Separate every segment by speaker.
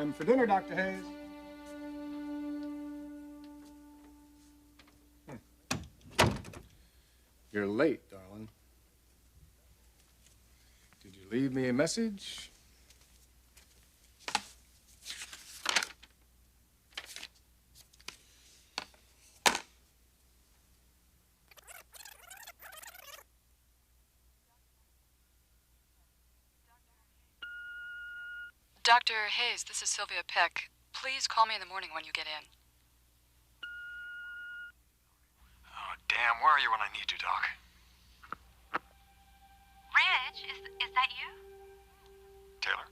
Speaker 1: Time for dinner, Dr. Hayes. You're late, darling. Did you leave me a message?
Speaker 2: Dr. Hayes, this is Sylvia Peck. Please call me in the morning when you get in.
Speaker 3: Oh, damn, where are you when I need you, Doc?
Speaker 4: Rich, is that you?
Speaker 3: Taylor?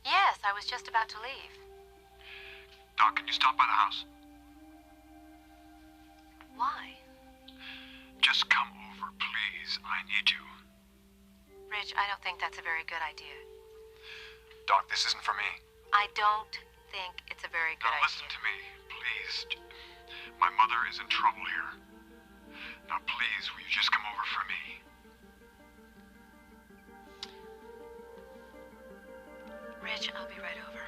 Speaker 4: Yes, I was just about to leave.
Speaker 3: Doc, can you stop by the house?
Speaker 4: Why?
Speaker 3: Just come over, please. I need you.
Speaker 4: Rich, I don't think that's a very good idea.
Speaker 3: Doc, this isn't for me.
Speaker 4: I don't think it's a very good
Speaker 3: Now listen
Speaker 4: idea.
Speaker 3: to me, please. My mother is in trouble here. Now please, will you just come over for me?
Speaker 4: Rich, I'll be right over.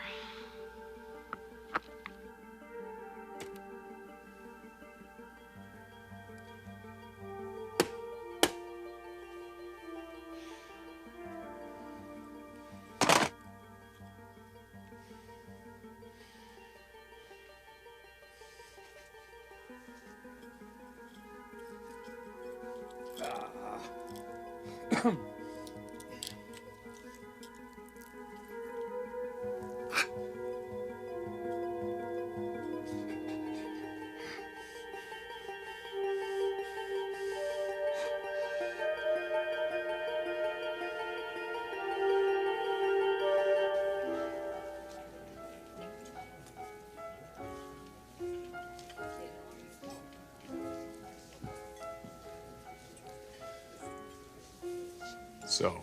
Speaker 1: So,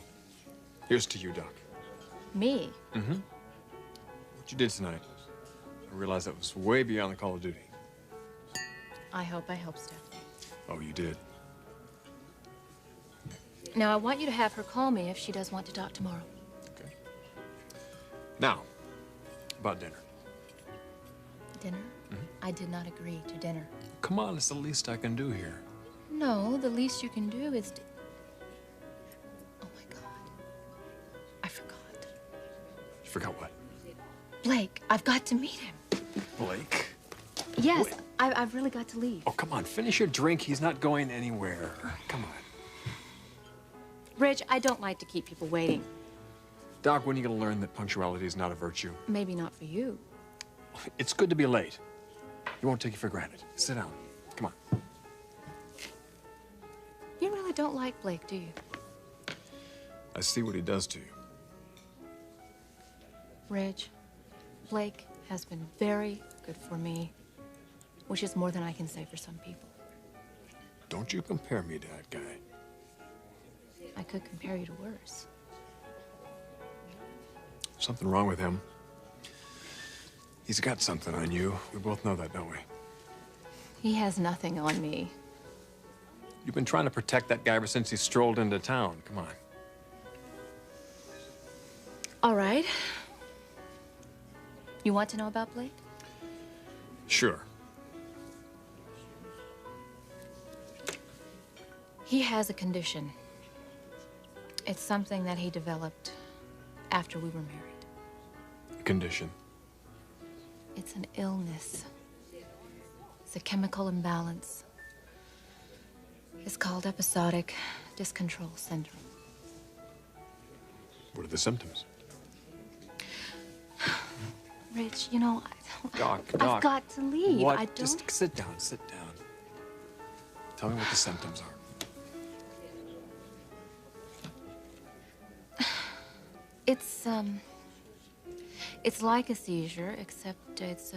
Speaker 1: here's to you, Doc.
Speaker 4: Me?
Speaker 1: Mm-hmm. What you did tonight, I realized that was way beyond the call of duty.
Speaker 4: I hope I helped, Stephanie.
Speaker 1: Oh, you did?
Speaker 4: Now, I want you to have her call me if she does want to talk tomorrow.
Speaker 1: Okay. Now, about dinner.
Speaker 4: Dinner?
Speaker 1: Mm-hmm.
Speaker 4: I did not agree to dinner.
Speaker 1: Come on, it's the least I can do here.
Speaker 4: No, the least you can do is to... Oh, my God. I forgot.
Speaker 1: You forgot what?
Speaker 4: Blake, I've got to meet him.
Speaker 1: Blake?
Speaker 4: Yes,
Speaker 1: Wait.
Speaker 4: I've really got to leave.
Speaker 1: Oh, come on, finish your drink. He's not going anywhere. Come on.
Speaker 4: Rich, I don't like to keep people waiting.
Speaker 1: Doc, when are you going to learn that punctuality is not a virtue?
Speaker 4: Maybe not for you.
Speaker 1: It's good to be late. You won't take it for granted. Sit down. Come on.
Speaker 4: You really don't like Blake, do you?
Speaker 1: I see what he does to you.
Speaker 4: Rich, Blake has been very good for me, which is more than I can say for some people.
Speaker 1: Don't you compare me to that guy.
Speaker 4: I could compare you to worse.
Speaker 1: Something wrong with him. He's got something on you. We both know that, don't we?
Speaker 4: He has nothing on me.
Speaker 1: You've been trying to protect that guy ever since he strolled into town. Come on.
Speaker 4: All right. You want to know about Blake?
Speaker 1: Sure.
Speaker 4: He has a condition. It's something that he developed after we were married.
Speaker 1: Condition.
Speaker 4: It's an illness. It's a chemical imbalance. It's called episodic dyscontrol syndrome.
Speaker 1: What are the symptoms?
Speaker 4: Rich, you know,
Speaker 1: Doc.
Speaker 4: I've got to leave.
Speaker 1: What?
Speaker 4: I don't...
Speaker 1: Just sit down, sit down. Tell me what the symptoms are.
Speaker 4: It's like a seizure, except it's,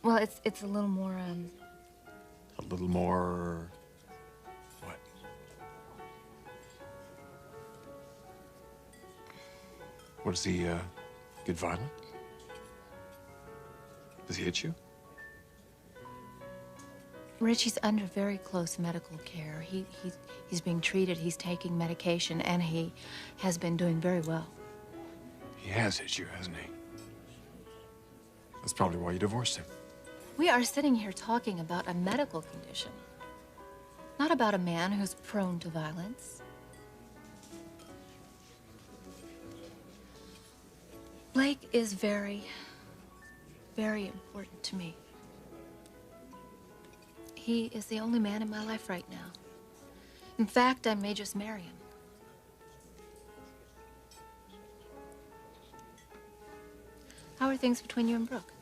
Speaker 4: well, it's a little more,
Speaker 1: A little more... what? What, does he, get violent? Does he hit you?
Speaker 4: Rich, he's under very close medical care. He's being treated, he's taking medication, and he has been doing very well.
Speaker 1: He has hit you, hasn't he? That's probably why you divorced him.
Speaker 4: We are sitting here talking about a medical condition, not about a man who's prone to violence. Blake is very, very important to me. He is the only man in my life right now. In fact, I may just marry him. How are things between you and Brooke?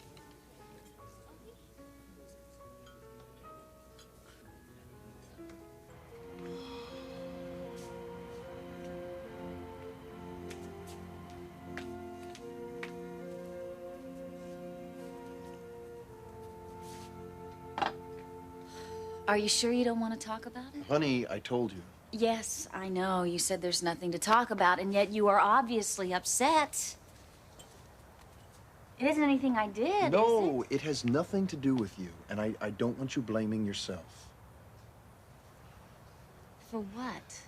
Speaker 5: Are you sure you don't want to talk about it?
Speaker 6: Honey, I told you.
Speaker 5: Yes, I know. You said there's nothing to talk about, and yet you are obviously upset. It isn't anything I did,
Speaker 6: No,
Speaker 5: is it?
Speaker 6: it has nothing to do with you, and I don't want you blaming yourself.
Speaker 5: For what?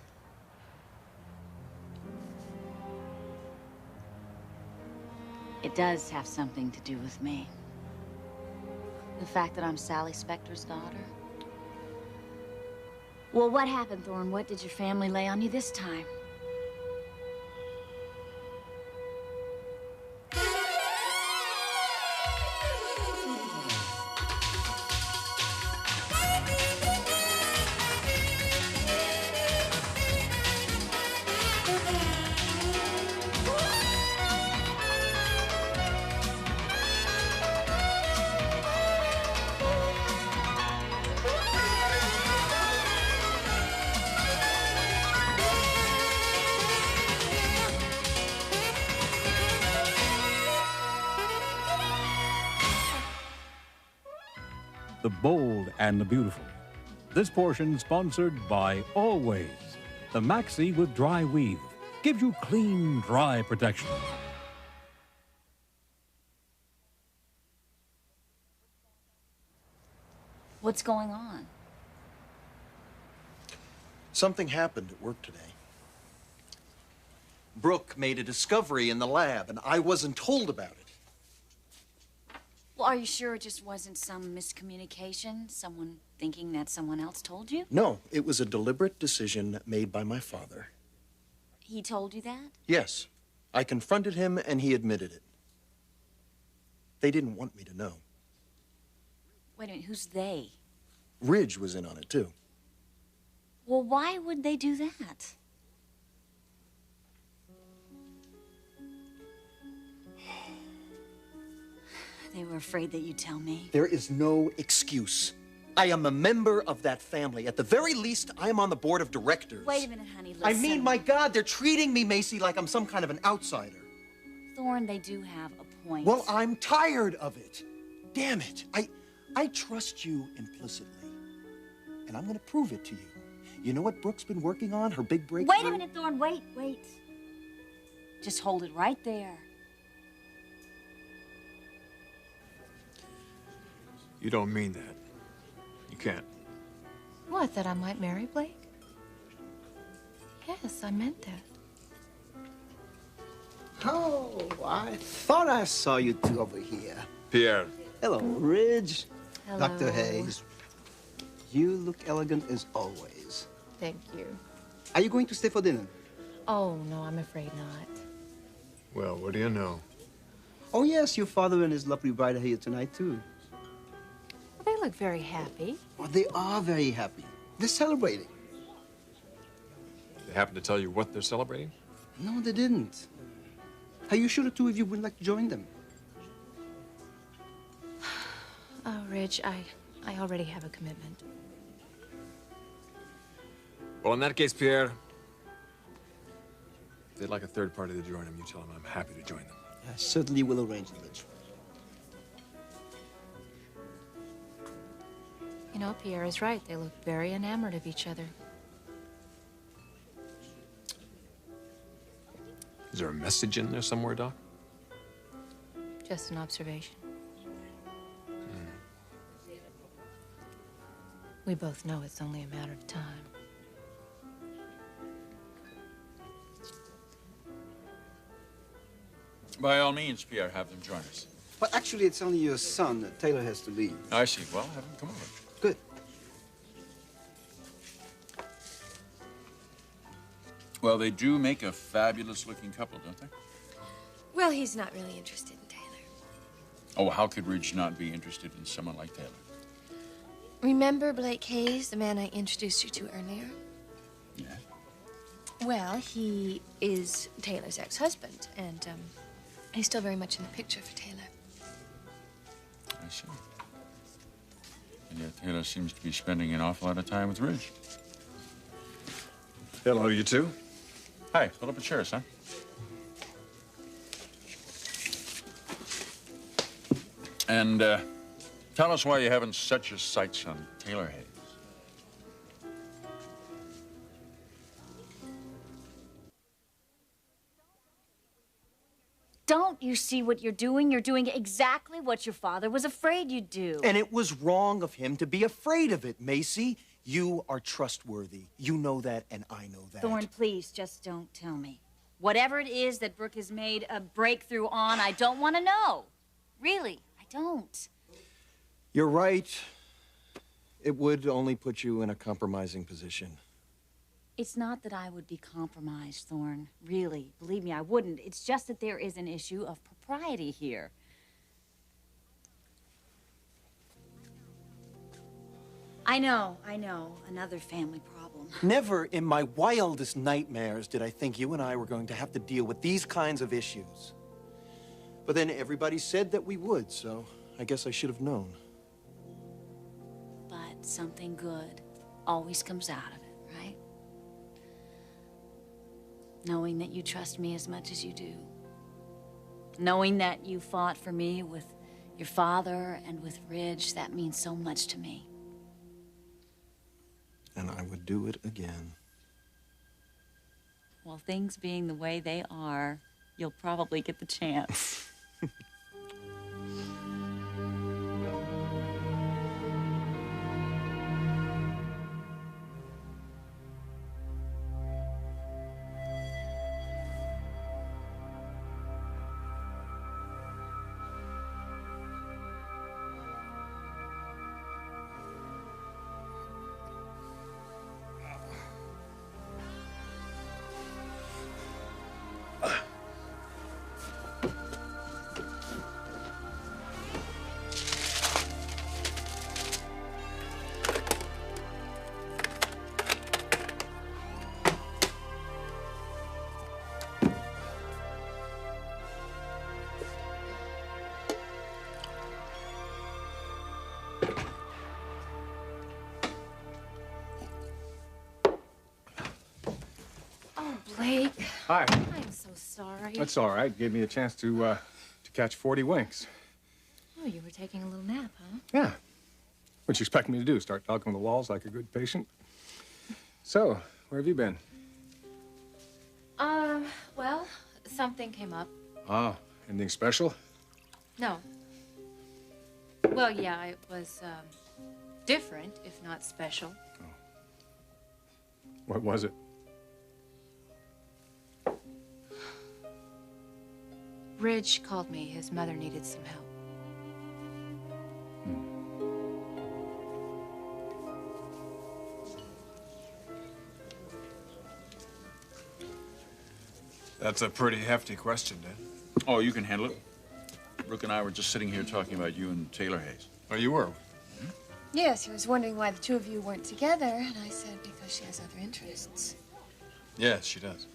Speaker 5: It does have something to do with me. The fact that I'm Sally Spector's daughter. Well, what happened, Thorne? What did your family lay on you this time?
Speaker 7: The bold and the beautiful. This portion sponsored by Always. The Maxi with dry weave gives you clean, dry protection.
Speaker 5: What's going on?
Speaker 6: Something happened at work today. Brooke made a discovery in the lab, and I wasn't told about it.
Speaker 5: Well, are you sure it just wasn't some miscommunication? Someone thinking that someone else told you?
Speaker 6: No, it was a deliberate decision made by my father.
Speaker 5: He told you that?
Speaker 6: Yes, I confronted him, and he admitted it. They didn't want me to know.
Speaker 5: Wait a minute, who's they?
Speaker 6: Ridge was in on it, too.
Speaker 5: Well, why would they do that? They were afraid that you'd tell me.
Speaker 6: There is no excuse. I am a member of that family. At the very least, I am on the board of directors.
Speaker 5: Wait a minute, honey, listen.
Speaker 6: I mean, my God, they're treating me, Macy, like I'm some kind of an outsider.
Speaker 5: Thorne, they do have a point.
Speaker 6: Well, I'm tired of it. Damn it. I trust you implicitly. And I'm gonna prove it to you. You know what Brooke's been working on? Her big breakthrough?
Speaker 5: Wait a minute, Thorne, wait. Just hold it right there.
Speaker 1: You don't mean that. You can't.
Speaker 4: What, that I might marry Blake? Yes, I meant that.
Speaker 8: Oh, I thought I saw you two over here.
Speaker 1: Pierre.
Speaker 8: Hello, Ridge.
Speaker 4: Hello.
Speaker 8: Dr. Hayes. You look elegant as always.
Speaker 4: Thank you.
Speaker 8: Are you going to stay for dinner?
Speaker 4: Oh, no, I'm afraid not.
Speaker 1: Well, what do you know?
Speaker 8: Oh, yes, your father and his lovely bride are here tonight, too.
Speaker 4: Well, they look very happy.
Speaker 8: Oh, they are very happy. They're celebrating.
Speaker 1: They happen to tell you what they're celebrating?
Speaker 8: No, they didn't. Are you sure the two of you would like to join them?
Speaker 4: Oh, Ridge, I already have a commitment.
Speaker 1: Well, in that case, Pierre, if they'd like a third party to join them, you tell them I'm happy to join them.
Speaker 8: I certainly will arrange it, Ridge.
Speaker 4: You know, Pierre is right. They look very enamored of each other.
Speaker 1: Is there a message in there somewhere, Doc?
Speaker 4: Just an observation. We both know it's only a matter of time.
Speaker 9: By all means, Pierre, have them join us.
Speaker 8: But actually, it's only your son that Taylor has to leave.
Speaker 9: I see. Well, have him come over.
Speaker 8: Good.
Speaker 9: Well, they do make a fabulous-looking couple, don't they?
Speaker 10: Well, he's not really interested in Taylor.
Speaker 9: Oh, how could Ridge not be interested in someone like Taylor?
Speaker 10: Remember Blake Hayes, the man I introduced you to earlier?
Speaker 9: Yeah.
Speaker 10: Well, he is Taylor's ex-husband, and he's still very much in the picture for Taylor.
Speaker 9: I see. And yet Taylor seems to be spending an awful lot of time with Ridge.
Speaker 1: Hello, you two.
Speaker 9: Hi, pull up a chair, son. And tell us why you haven't set your sights on Taylor Hayes.
Speaker 5: Don't you see what you're doing? You're doing exactly what your father was afraid you'd do.
Speaker 6: And it was wrong of him to be afraid of it, Macy. You are trustworthy. You know that, and I know that.
Speaker 5: Thorne, please, just don't tell me. Whatever it is that Brooke has made a breakthrough on, I don't want to know. Really, I don't.
Speaker 6: You're right. It would only put you in a compromising position.
Speaker 5: It's not that I would be compromised, Thorne. Really, believe me, I wouldn't. It's just that there is an issue of propriety here. I know. Another family problem.
Speaker 6: Never in my wildest nightmares did I think you and I were going to have to deal with these kinds of issues. But then everybody said that we would, so I guess I should have known.
Speaker 5: But something good always comes out of it, right? Knowing that you trust me as much as you do. Knowing that you fought for me with your father and with Ridge, that means so much to me.
Speaker 6: And I would do it again.
Speaker 5: Well, things being the way they are, you'll probably get the chance.
Speaker 10: Blake.
Speaker 1: Hi.
Speaker 10: I'm so sorry.
Speaker 1: That's all right. Gave me a chance to catch 40 winks.
Speaker 10: Oh, you were taking a little nap, huh?
Speaker 1: Yeah. What you expect me to do? Start talking to the walls like a good patient? So, where have you been?
Speaker 4: Well, something came up.
Speaker 1: Ah, anything special?
Speaker 4: No. Well, yeah, it was, different, if not special.
Speaker 1: What was it?
Speaker 4: Ridge called me. His mother needed some help.
Speaker 1: That's a pretty hefty question, Dad.
Speaker 9: Oh, you can handle it. Brooke and I were just sitting here talking about you and Taylor Hayes.
Speaker 1: Oh, you were?
Speaker 10: Yes, I was wondering why the two of you weren't together, and I said because she has other interests.
Speaker 1: Yes, she does.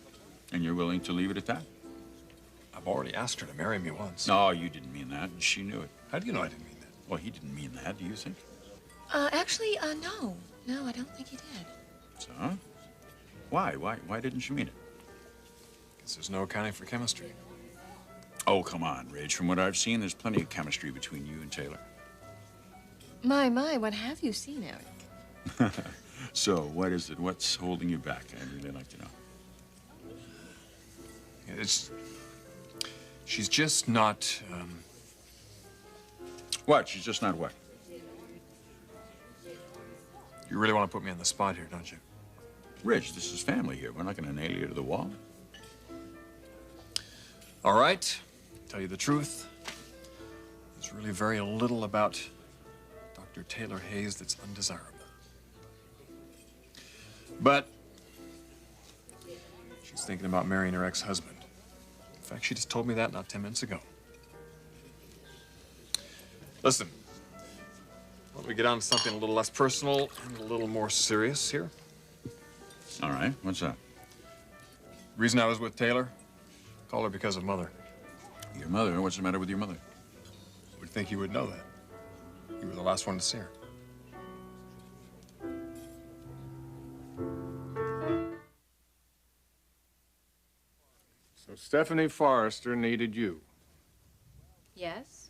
Speaker 9: And you're willing to leave it at that?
Speaker 1: I've already asked her to marry me once.
Speaker 9: No, you didn't mean that, and she knew it.
Speaker 1: How do you know I didn't mean that?
Speaker 9: Well, he didn't mean that, do you think?
Speaker 10: Actually, no. No, I don't think he did.
Speaker 9: So? Why? Why didn't you mean it?
Speaker 1: Guess there's no accounting for chemistry.
Speaker 9: Oh, come on, Ridge. From what I've seen, there's plenty of chemistry between you and Taylor.
Speaker 10: My, what have you seen, Eric?
Speaker 9: So, what is it? What's holding you back? I'd really like to know.
Speaker 1: She's just not,
Speaker 9: What? She's just not what?
Speaker 1: You really want to put me on the spot here, don't you?
Speaker 9: Ridge, this is family here. We're not going to nail you to the wall.
Speaker 1: All right.
Speaker 3: tell you the truth, there's really very little about Dr. Taylor Hayes that's undesirable. But she's thinking about marrying her ex-husband. In fact, she just told me that not 10 minutes ago. Listen, why don't we get on to something a little less personal and a little more serious here?
Speaker 9: All right, what's that?
Speaker 3: Reason I was with Taylor, call her because of Mother.
Speaker 9: Your mother? What's the matter with your mother?
Speaker 3: I would think you would know that. You were the last one to see her.
Speaker 1: So Stephanie Forrester needed you.
Speaker 4: Yes?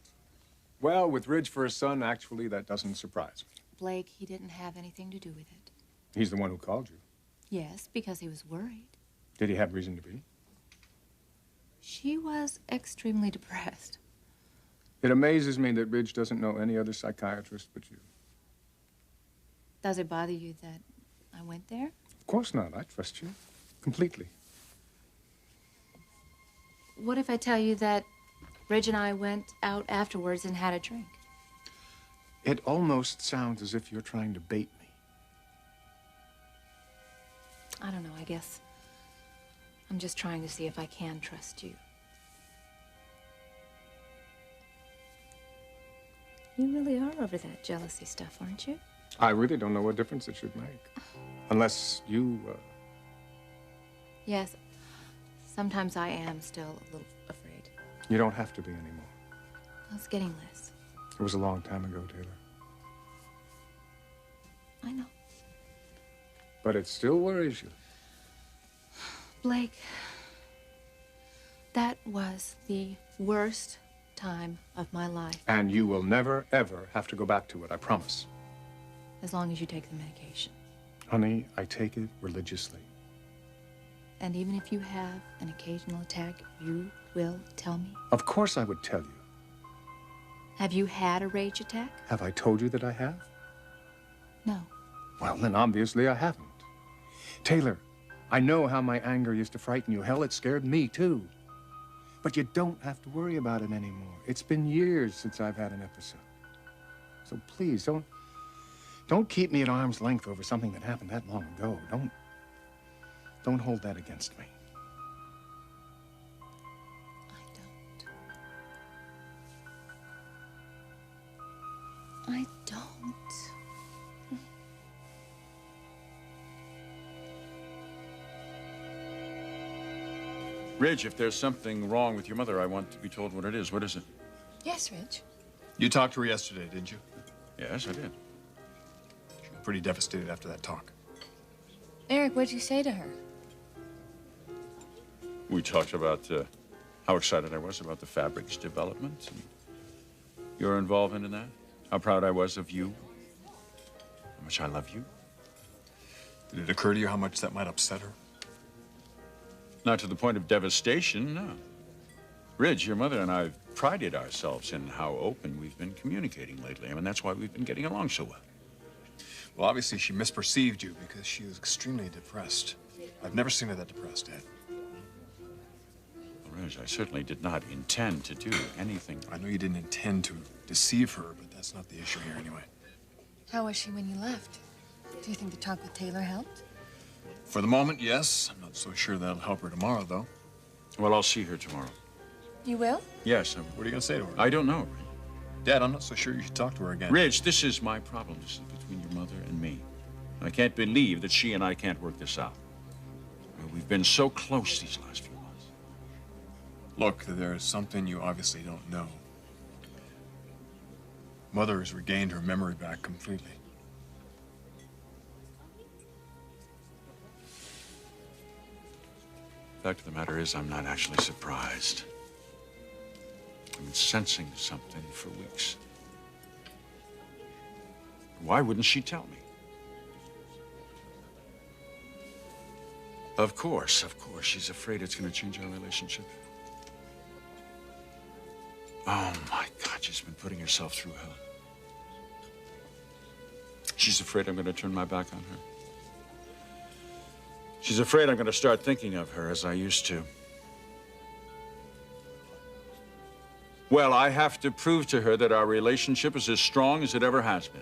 Speaker 1: Well, with Ridge for a son, actually, that doesn't surprise me.
Speaker 4: Blake, he didn't have anything to do with it.
Speaker 1: He's the one who called you.
Speaker 4: Yes, because he was worried.
Speaker 1: Did he have reason to be?
Speaker 4: She was extremely depressed.
Speaker 1: It amazes me that Ridge doesn't know any other psychiatrist but you.
Speaker 4: Does it bother you that I went there?
Speaker 1: Of course not. I trust you. Completely.
Speaker 4: What if I tell you that Ridge and I went out afterwards and had a drink?
Speaker 1: It almost sounds as if you're trying to bait me.
Speaker 4: I don't know, I guess I'm just trying to see if I can trust you. You really are over that jealousy stuff, aren't you?
Speaker 1: I really don't know what difference it should make. Unless you,
Speaker 4: Yes. Sometimes I am still a little afraid.
Speaker 1: You don't have to be anymore.
Speaker 4: It's getting less.
Speaker 1: It was a long time ago, Taylor.
Speaker 4: I know.
Speaker 1: But it still worries you.
Speaker 4: Blake, that was the worst time of my life.
Speaker 1: And you will never, ever have to go back to it, I promise.
Speaker 4: As long as you take the medication.
Speaker 1: Honey, I take it religiously.
Speaker 4: And even if you have an occasional attack, you will tell me?
Speaker 1: Of course I would tell you.
Speaker 4: Have you had a rage attack?
Speaker 1: Have I told you that I have?
Speaker 4: No.
Speaker 1: Well, then obviously I haven't. Taylor, I know how my anger used to frighten you. Hell, it scared me too. But you don't have to worry about it anymore. It's been years since I've had an episode. So please, don't keep me at arm's length over something that happened that long ago. Don't hold that against me.
Speaker 4: I don't.
Speaker 9: Ridge, if there's something wrong with your mother, I want to be told what it is. What is it?
Speaker 10: Yes, Ridge.
Speaker 3: You talked to her yesterday, didn't you?
Speaker 9: Yes, I did.
Speaker 3: She was pretty devastated after that talk.
Speaker 10: Eric, what'd you say to her?
Speaker 9: We talked about how excited I was about the fabric's development and your involvement in that. How proud I was of you. How much I love you.
Speaker 3: Did it occur to you how much that might upset her?
Speaker 9: Not to the point of devastation, no. Ridge, your mother and I have prided ourselves in how open we've been communicating lately. I mean, that's why we've been getting along so well.
Speaker 3: Well, obviously she misperceived you because she was extremely depressed. I've never seen her that depressed, Ed.
Speaker 9: Well, Ridge, I certainly did not intend to do anything.
Speaker 3: I know you didn't intend to deceive her, but that's not the issue here anyway.
Speaker 10: How was she when you left? Do you think the talk with Taylor helped?
Speaker 3: For the moment, yes. I'm not so sure that'll help her tomorrow, though.
Speaker 9: Well, I'll see her tomorrow.
Speaker 10: You will?
Speaker 9: Yes.
Speaker 3: What are you going to say to her?
Speaker 9: I don't know.
Speaker 3: Dad, I'm not so sure you should talk to her again.
Speaker 9: Ridge, this is my problem. This is between your mother and me. I can't believe that she and I can't work this out. I mean, we've been so close these last few months.
Speaker 3: Look, there's something you obviously don't know. Mother has regained her memory back completely.
Speaker 9: The fact of the matter is, I'm not actually surprised. I've been sensing something for weeks. Why wouldn't she tell me? Of course. She's afraid it's going to change our relationship. Oh, my God, she's been putting herself through hell. She's afraid I'm going to turn my back on her. She's afraid I'm going to start thinking of her as I used to. Well, I have to prove to her that our relationship is as strong as it ever has been.